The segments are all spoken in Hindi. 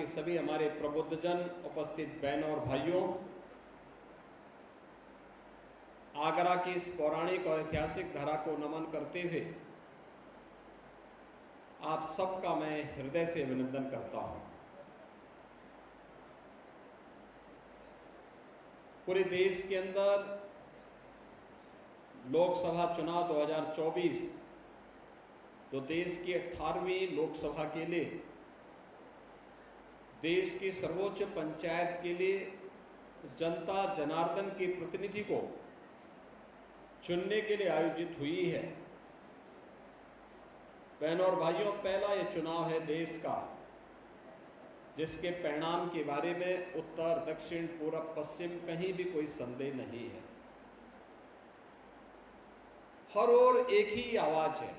सभी हमारे प्रबुद्धजन, उपस्थित बहनों और भाइयों, आगरा की इस पौराणिक और ऐतिहासिक धरा को नमन करते हुए आप सबका मैं हृदय से अभिनंदन करता हूं। पूरे देश के अंदर लोकसभा चुनाव 2024 जो देश की 18वीं लोकसभा के लिए, देश की सर्वोच्च पंचायत के लिए जनता जनार्दन के प्रतिनिधि को चुनने के लिए आयोजित हुई है। बहनों और भाइयों, पहला ये चुनाव है देश का जिसके परिणाम के बारे में उत्तर, दक्षिण, पूर्व, पश्चिम कहीं भी कोई संदेह नहीं है। हर ओर एक ही आवाज है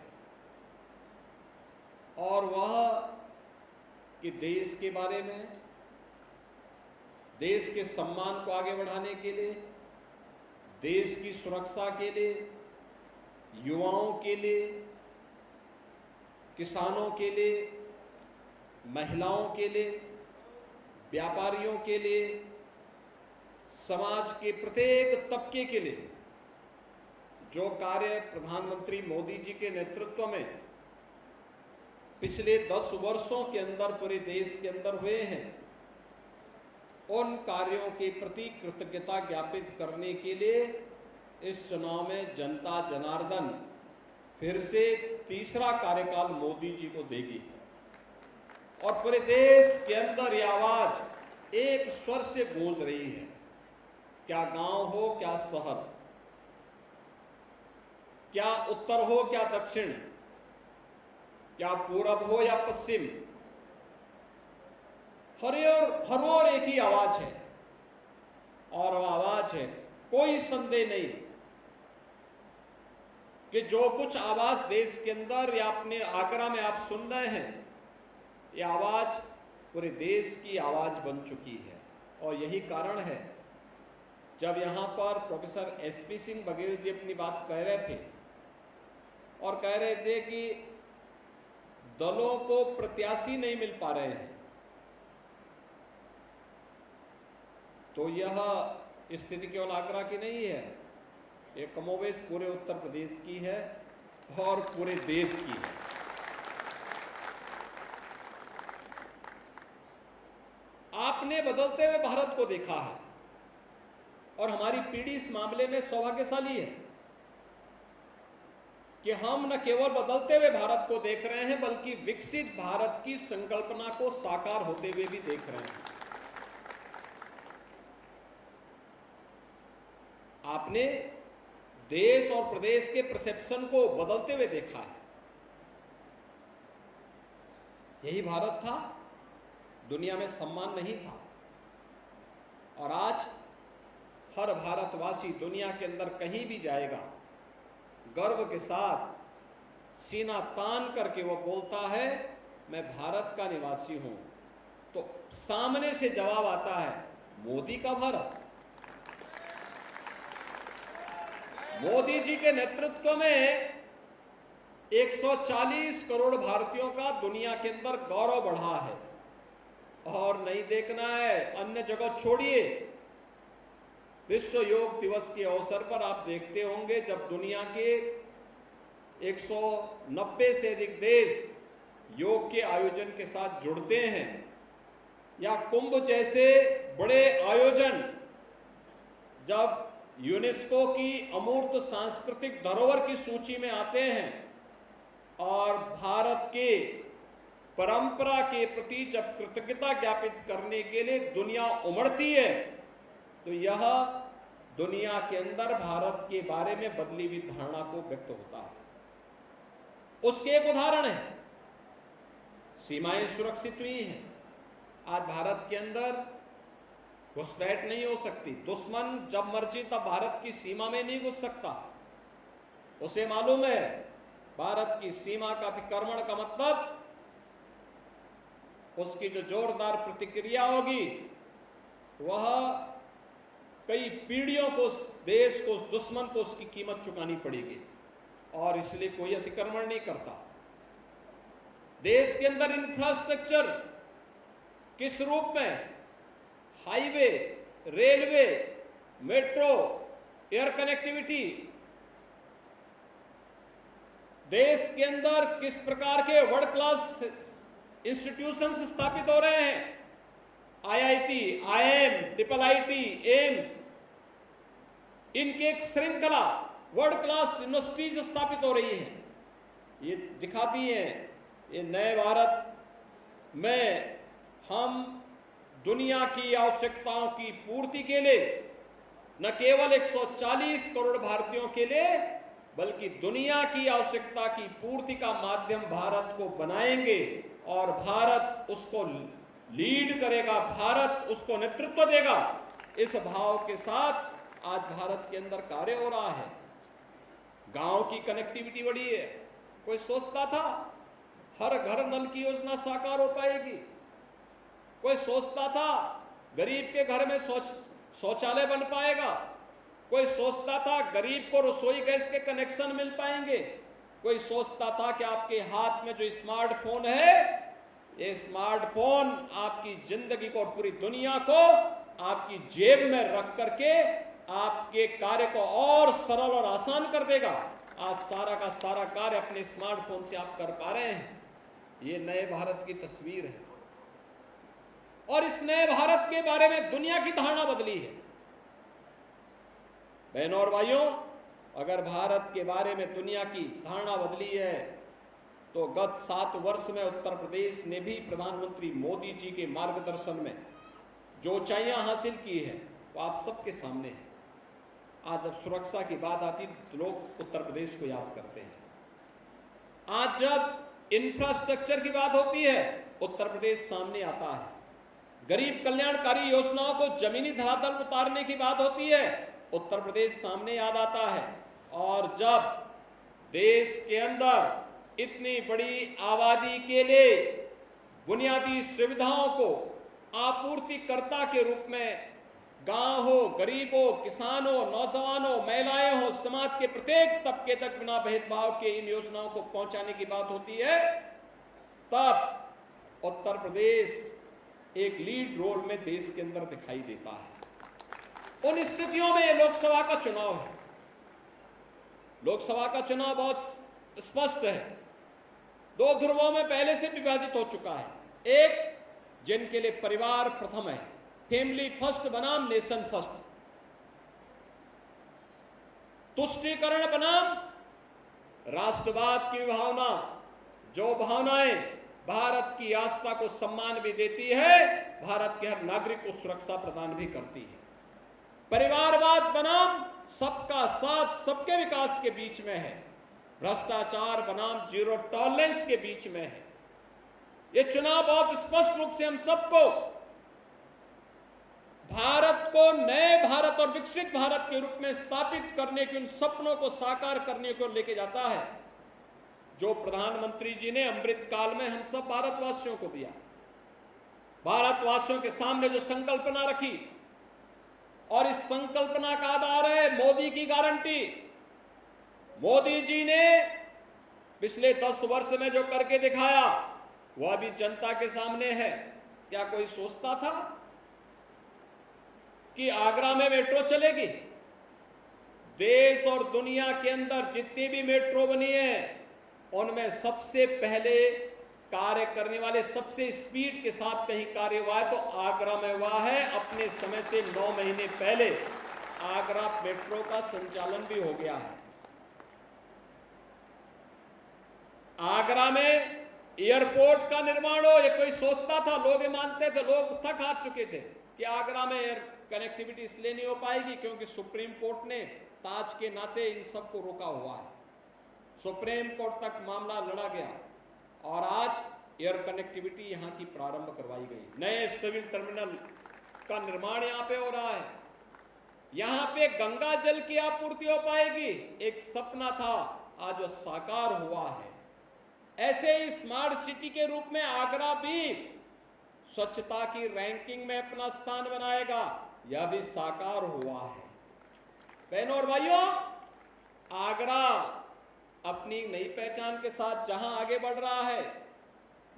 और वह कि देश के बारे में, देश के सम्मान को आगे बढ़ाने के लिए, देश की सुरक्षा के लिए, युवाओं के लिए, किसानों के लिए, महिलाओं के लिए, व्यापारियों के लिए, समाज के प्रत्येक तबके के लिए जो कार्य प्रधानमंत्री मोदी जी के नेतृत्व में पिछले 10 वर्षों के अंदर पूरे देश के अंदर हुए हैं, उन कार्यों के प्रति कृतज्ञता ज्ञापित करने के लिए इस चुनाव में जनता जनार्दन फिर से तीसरा कार्यकाल मोदी जी को देगी और पूरे देश के अंदर यह आवाज एक स्वर से गूंज रही है। क्या गांव हो, क्या शहर, क्या उत्तर हो, क्या दक्षिण, क्या पूरब हो या पश्चिम, हर ओर एक ही आवाज है और वह आवाज है, कोई संदेह नहीं कि जो कुछ आवाज देश के अंदर या अपने आगरा में आप सुन रहे हैं, यह आवाज पूरे देश की आवाज बन चुकी है। और यही कारण है जब यहां पर प्रोफेसर एसपी सिंह बघेल जी अपनी बात कह रहे थे और कह रहे थे कि दलों को प्रत्याशी नहीं मिल पा रहे हैं, तो यह स्थिति केवल आगरा की नहीं है, ये कमोबेश पूरे उत्तर प्रदेश की है और पूरे देश की है। आपने बदलते हुए भारत को देखा है और हमारी पीढ़ी इस मामले में सौभाग्यशाली है कि हम न केवल बदलते हुए भारत को देख रहे हैं बल्कि विकसित भारत की संकल्पना को साकार होते हुए भी देख रहे हैं। आपने देश और प्रदेश के परसेप्शन को बदलते हुए देखा है। यही भारत था, दुनिया में सम्मान नहीं था और आज हर भारतवासी दुनिया के अंदर कहीं भी जाएगा, गर्व के साथ सीना तान करके वो बोलता है मैं भारत का निवासी हूं, तो सामने से जवाब आता है मोदी का भारत। मोदी जी के नेतृत्व में 140 करोड़ भारतीयों का दुनिया के अंदर गौरव बढ़ा है और नहीं देखना है, अन्य जगह छोड़िए। विश्व योग दिवस के अवसर पर आप देखते होंगे जब दुनिया के 190 से अधिक देश योग के आयोजन के साथ जुड़ते हैं या कुंभ जैसे बड़े आयोजन जब यूनेस्को की अमूर्त सांस्कृतिक धरोहर की सूची में आते हैं और भारत के परंपरा के प्रति जब कृतज्ञता ज्ञापित करने के लिए दुनिया उमड़ती है, तो यह दुनिया के अंदर भारत के बारे में बदली हुई धारणा को व्यक्त होता है। उसके एक उदाहरण है, सीमाएं सुरक्षित हुई हैं। आज भारत के अंदर घुसपैठ नहीं हो सकती, दुश्मन जब मर्जी तब भारत की सीमा में नहीं घुस सकता। उसे मालूम है भारत की सीमा का अतिक्रमण का मतलब उसकी जो जोरदार प्रतिक्रिया होगी वह कई पीढ़ियों को, देश को, दुश्मन को उसकी कीमत चुकानी पड़ेगी और इसलिए कोई अतिक्रमण नहीं करता। देश के अंदर इंफ्रास्ट्रक्चर किस रूप में? Highway, railway, metro, air connectivity, देश के अंदर किस प्रकार के वर्ल्ड क्लास इंस्टीट्यूशंस स्थापित हो रहे हैं, IIT, IIM, triple IT, AIIMS, इनकी एक श्रृंखला वर्ल्ड क्लास यूनिवर्सिटीज स्थापित हो रही है। ये दिखाती हैं ये नए भारत में हम दुनिया की आवश्यकताओं की पूर्ति के लिए न केवल 140 करोड़ भारतीयों के लिए बल्कि दुनिया की आवश्यकता की पूर्ति का माध्यम भारत को बनाएंगे और भारत उसको लीड करेगा, भारत उसको नेतृत्व देगा। इस भाव के साथ आज भारत के अंदर कार्य हो रहा है। गांव की कनेक्टिविटी बढ़ी है। कोई सोचता था हर घर नल की योजना साकार हो पाएगी? कोई सोचता था गरीब के घर में शौचालय बन पाएगा? कोई सोचता था गरीब को रसोई गैस के कनेक्शन मिल पाएंगे? कोई सोचता था कि आपके हाथ में जो स्मार्टफोन है, ये स्मार्टफोन आपकी जिंदगी को और पूरी दुनिया को आपकी जेब में रख करके आपके कार्य को और सरल और आसान कर देगा। आज सारा का सारा कार्य अपने स्मार्टफोन से आप कर पा रहे हैं। ये नए भारत की तस्वीर है और इस नए भारत के बारे में दुनिया की धारणा बदली है। बहनों और भाइयों, अगर भारत के बारे में दुनिया की धारणा बदली है तो गत 7 वर्ष में उत्तर प्रदेश ने भी प्रधानमंत्री मोदी जी के मार्गदर्शन में जो ऊंचाइयां हासिल की है वो आप सबके सामने है। आज जब सुरक्षा की बात आती तो लोग उत्तर प्रदेश को याद करते हैं। आज जब इंफ्रास्ट्रक्चर की बात होती है उत्तर प्रदेश सामने आता है। गरीब कल्याणकारी योजनाओं को जमीनी धरातल पर उतारने की बात होती है उत्तर प्रदेश सामने याद आता है। और जब देश के अंदर इतनी बड़ी आबादी के लिए बुनियादी सुविधाओं को आपूर्तिकर्ता के रूप में गांव हो, गरीब हो, किसान हो, नौजवान हो, महिलाएं हो, समाज के प्रत्येक तबके तक बिना भेदभाव के इन योजनाओं को पहुंचाने की बात होती है, तब उत्तर प्रदेश एक लीड रोल में देश के अंदर दिखाई देता है। उन स्थितियों में लोकसभा का चुनाव है। लोकसभा का चुनाव बहुत स्पष्ट है। 2 ध्रुवों में पहले से विभाजित हो चुका है। एक जिनके लिए परिवार प्रथम है, फैमिली फर्स्ट बनाम नेशन फर्स्ट, तुष्टीकरण बनाम राष्ट्रवाद की भावना, जो भावनाएं भारत की आस्था को सम्मान भी देती है, भारत के हर नागरिक को सुरक्षा प्रदान भी करती है। परिवारवाद बनाम सबका साथ सबके विकास के बीच में है। भ्रष्टाचार बनाम जीरो टॉलरेंस के बीच में है। ये चुनाव बहुत स्पष्ट रूप से हम सबको भारत को नए भारत और विकसित भारत के रूप में स्थापित करने के उन सपनों को साकार करने को लेके जाता है जो प्रधानमंत्री जी ने अमृत काल में हम सब भारतवासियों को दिया। भारतवासियों के सामने जो संकल्पना रखी और इस संकल्पना का आधार है मोदी की गारंटी। मोदी जी ने पिछले 10 वर्ष में जो करके दिखाया वह भी जनता के सामने है। क्या कोई सोचता था कि आगरा में मेट्रो चलेगी? देश और दुनिया के अंदर जितनी भी मेट्रो बनी है उनमें सबसे पहले कार्य करने वाले, सबसे स्पीड के साथ कहीं कार्य हुआ है तो आगरा में हुआ है। अपने समय से 9 महीने पहले आगरा मेट्रो का संचालन भी हो गया है। आगरा में एयरपोर्ट का निर्माण हो, ये कोई सोचता था? लोग ये मानते थे, लोग थक हार चुके थे कि आगरा में एयर कनेक्टिविटी इसलिए नहीं हो पाएगी क्योंकि सुप्रीम कोर्ट ने ताज के नाते इन सबको रोका हुआ है। सुप्रीम कोर्ट तक मामला लड़ा गया और आज एयर कनेक्टिविटी यहां की प्रारंभ करवाई गई। नए सिविल टर्मिनल का निर्माण यहां पे हो रहा है। यहां पे गंगा जल की आपूर्ति हो पाएगी। एक सपना था, आज वह साकार हुआ है। ऐसे ही स्मार्ट सिटी के रूप में आगरा भी स्वच्छता की रैंकिंग में अपना स्थान बनाएगा, यह भी साकार हुआ है। बहनों और भाइयों, आगरा अपनी नई पहचान के साथ जहां आगे बढ़ रहा है,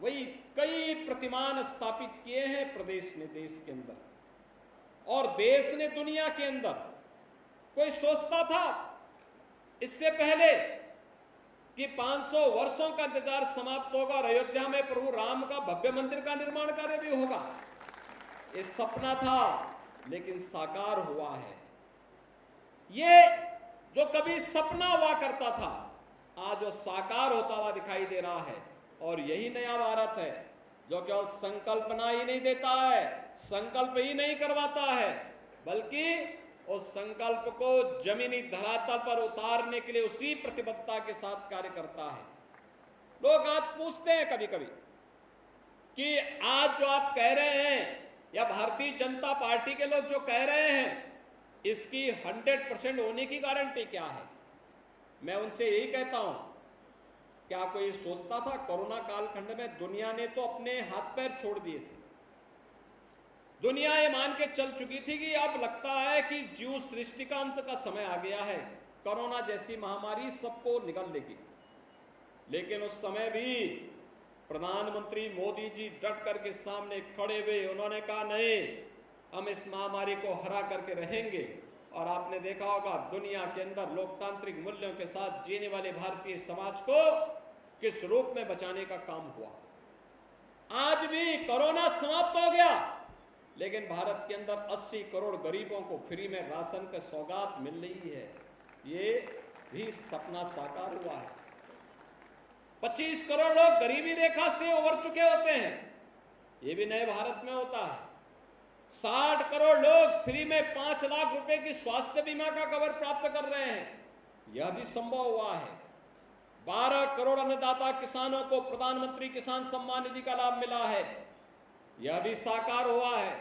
वही कई प्रतिमान स्थापित किए हैं प्रदेश ने देश के अंदर और देश ने दुनिया के अंदर। कोई सोचता था इससे पहले कि 500 वर्षों का इंतजार समाप्त होगा और अयोध्या में प्रभु राम का भव्य मंदिर का निर्माण कार्य भी होगा? ये सपना था लेकिन साकार हुआ है। ये जो कभी सपना हुआ करता था आज वो साकार होता हुआ दिखाई दे रहा है। और यही नया भारत है जो केवल संकल्पना ही नहीं देता है, संकल्प ही नहीं करवाता है, बल्कि उस संकल्प को जमीनी धरातल पर उतारने के लिए उसी प्रतिबद्धता के साथ कार्य करता है। लोग आज पूछते हैं कभी कभी कि आज जो आप कह रहे हैं या भारतीय जनता पार्टी के लोग जो कह रहे हैं इसकी 100% होने की गारंटी क्या है? मैं उनसे यही कहता हूं, क्या कोई सोचता था कोरोना कालखंड में दुनिया ने तो अपने हाथ पैर छोड़ दिए थे। दुनिया ये मान के चल चुकी थी कि अब लगता है कि जीव सृष्टि का अंत का समय आ गया है, कोरोना जैसी महामारी सबको निगल लेगी। लेकिन उस समय भी प्रधानमंत्री मोदी जी डट करके सामने खड़े हुए, उन्होंने कहा नहीं, हम इस महामारी को हरा करके रहेंगे। और आपने देखा होगा दुनिया के अंदर लोकतांत्रिक मूल्यों के साथ जीने वाले भारतीय समाज को किस रूप में बचाने का काम हुआ। आज भी कोरोना समाप्त हो गया लेकिन भारत के अंदर 80 करोड़ गरीबों को फ्री में राशन का सौगात मिल रही है। ये भी सपना साकार हुआ है। 25 करोड़ लोग गरीबी रेखा से उबर चुके होते हैं, ये भी नए भारत में होता है। 60 करोड़ लोग फ्री में 5 लाख रुपए की स्वास्थ्य बीमा का कवर प्राप्त कर रहे हैं, यह भी संभव हुआ है। 12 करोड़ अन्नदाता किसानों को प्रधानमंत्री किसान सम्मान निधि का लाभ मिला है, यह भी साकार हुआ है।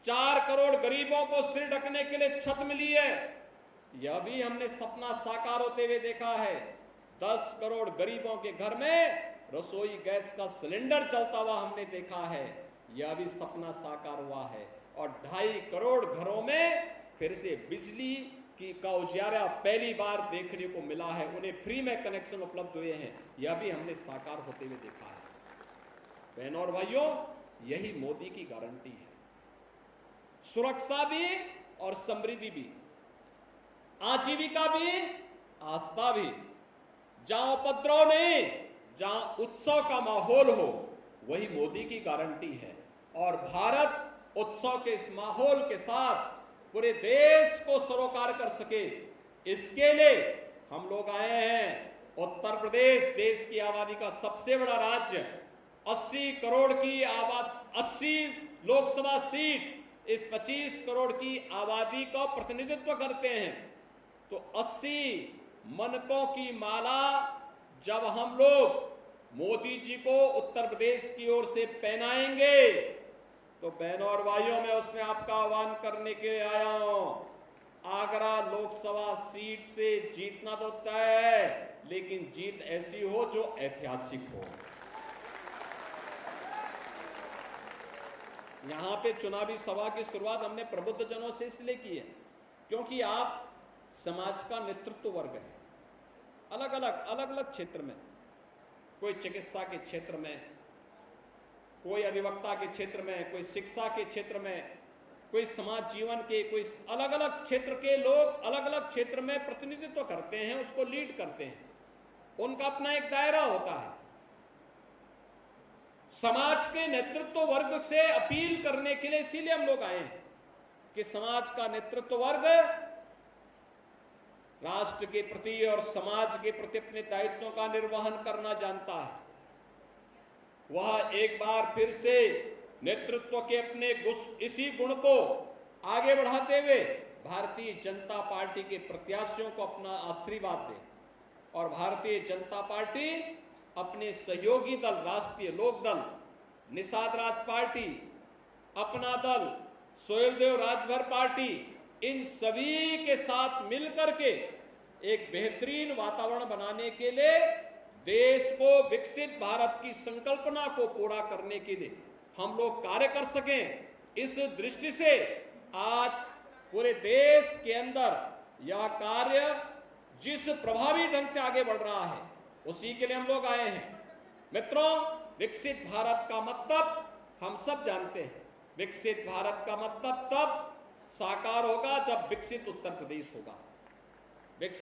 4 करोड़ गरीबों को सिर ढकने के लिए छत मिली है, यह भी हमने सपना साकार होते हुए देखा है। 10 करोड़ गरीबों के घर में रसोई गैस का सिलेंडर चलता हुआ हमने देखा है, यह भी सपना साकार हुआ है। और 2.5 करोड़ घरों में फिर से बिजली की का उजियारा पहली बार देखने को मिला है, उन्हें फ्री में कनेक्शन उपलब्ध हुए हैं, यह भी हमने साकार होते हुए देखा है। बहनों और भाइयों, यही मोदी की गारंटी है। सुरक्षा भी और समृद्धि भी, आजीविका भी, आस्था भी। जहां उपद्रव नहीं, जहां उत्सव का माहौल हो, वही मोदी की गारंटी है। और भारत उत्सव के इस माहौल के साथ पूरे देश को सरोकार कर सके, इसके लिए हम लोग आए हैं। उत्तर प्रदेश देश की आबादी का सबसे बड़ा राज्य, 80 करोड़ की आबादी, 80 लोकसभा सीट इस 25 करोड़ की आबादी का प्रतिनिधित्व करते हैं। तो 80 मनकों की माला जब हम लोग मोदी जी को उत्तर प्रदेश की ओर से पहनाएंगे तो बहनों और भाइयों, मैं उसमें आपका आह्वान करने के लिए आया हूं। आगरा लोकसभा सीट से जीतना तो तय है, लेकिन जीत ऐसी हो जो ऐतिहासिक हो। यहां पे चुनावी सभा की शुरुआत हमने प्रबुद्ध जनों से इसलिए की है क्योंकि आप समाज का नेतृत्व वर्ग है। अलग अलग क्षेत्र में, कोई चिकित्सा के क्षेत्र में, कोई अधिवक्ता के क्षेत्र में, कोई शिक्षा के क्षेत्र में, कोई समाज जीवन के, कोई अलग अलग क्षेत्र के लोग अलग अलग क्षेत्र में प्रतिनिधित्व करते हैं, उसको लीड करते हैं। उनका अपना एक दायरा होता है। समाज के नेतृत्व वर्ग से अपील करने के लिए इसीलिए हम लोग आए हैं कि समाज का नेतृत्व वर्ग राष्ट्र के प्रति और समाज के प्रति अपने दायित्वों का निर्वहन करना जानता है। वह एक बार फिर से नेतृत्व के अपने इसी गुण को आगे बढ़ाते हुए भारतीय जनता पार्टी के प्रत्याशियों को अपना आशीर्वाद दे। और भारतीय जनता पार्टी अपने सहयोगी दल राष्ट्रीय लोक दल, निषाद राज पार्टी, अपना दल, सोहेलदेव राजभर पार्टी, इन सभी के साथ मिलकर के एक बेहतरीन वातावरण बनाने के लिए, देश को विकसित भारत की संकल्पना को पूरा करने के लिए हम लोग कार्य कर सकें। इस दृष्टि से आज पूरे देश के अंदर यह कार्य जिस प्रभावी ढंग से आगे बढ़ रहा है, उसी के लिए हम लोग आए हैं। मित्रों, विकसित भारत का मतलब हम सब जानते हैं। विकसित भारत का मतलब तब साकार होगा जब विकसित उत्तर प्रदेश होगा।